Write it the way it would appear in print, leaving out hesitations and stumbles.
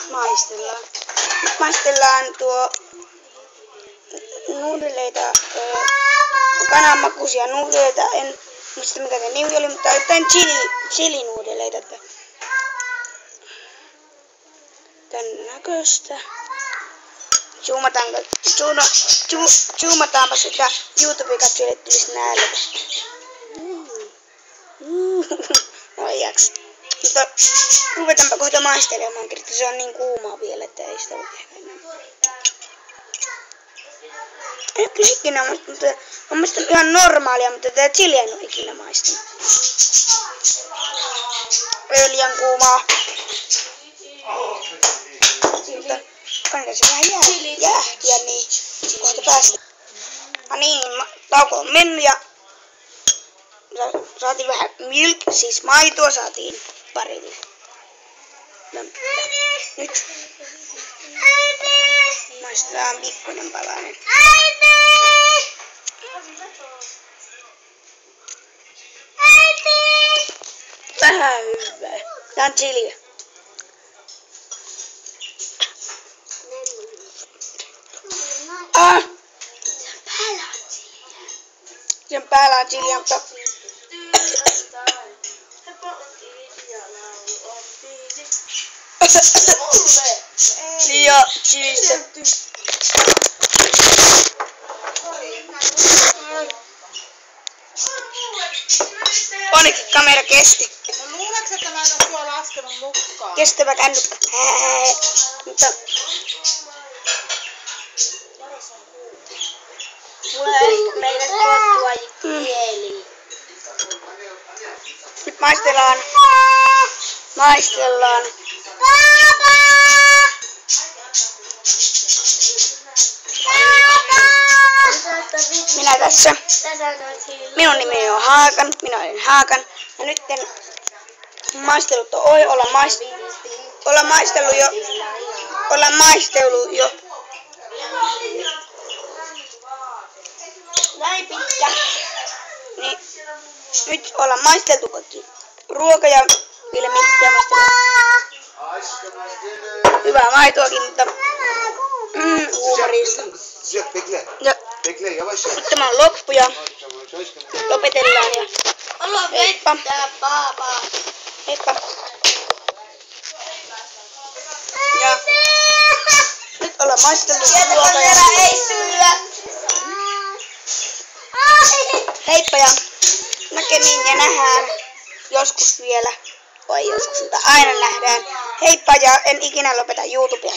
maistellaan. Nyt maistellaan tuo nuudeleita, kananmakuisia nuudeleita. En muista mikä se nimi oli, mutta jotain chili-nuudeleita. Tän näköistä. Zoomataanpa sitä YouTube-katsojille tulisi nälkä. Oi jaks. Mutta ruvetaanpa kohta maistelemaan, koska se on niin kuumaa vielä, että ei sitä voi ehkä enää. En kyllä ikinä maista, mutta on mielestä ihan normaalia, mutta tätä chiliä en ole ikinä maistanut. Ei liian kuumaa. Mutta kannattaa se vähän jäähtyä, niin kohta päästä. No niin, tauko on mennyt ja saatiin vähän milk, siis maitoa saatiin parille. Nyt maistetaan pikkuinen palanen. Vähän hyvää. Tää on chiliä. Sen päällä on chiliä, mutta liian chilistä. Onneksi kamera kesti. No luuleeko, että mä en oo sua laskenut mukaan? Kestävä kännykkä. Mutta mulla ei ehkä meille tuottua kieli. nyt maistellaan. Minä tässä. Minun nimeni on Haakan. Minä olen Haakan. Ja nyt maistelut on ohi. Ollaan maistellut jo. Näin pitkä. Niin, nyt ollaan maisteltu kaikki ruoka ja vielä mitään maistellaan. Hyvää maitoakin, mutta huumorista. Ja nyt tämä on loppu ja lopetellaan ja heippa. Heippa. Ja nyt ollaan maisteltu ruoka ja heippa ja näkemiin ja nähdään joskus vielä. Vai joskus, mutta aina nähdään. Heippa ja en ikinä lopeta YouTubea.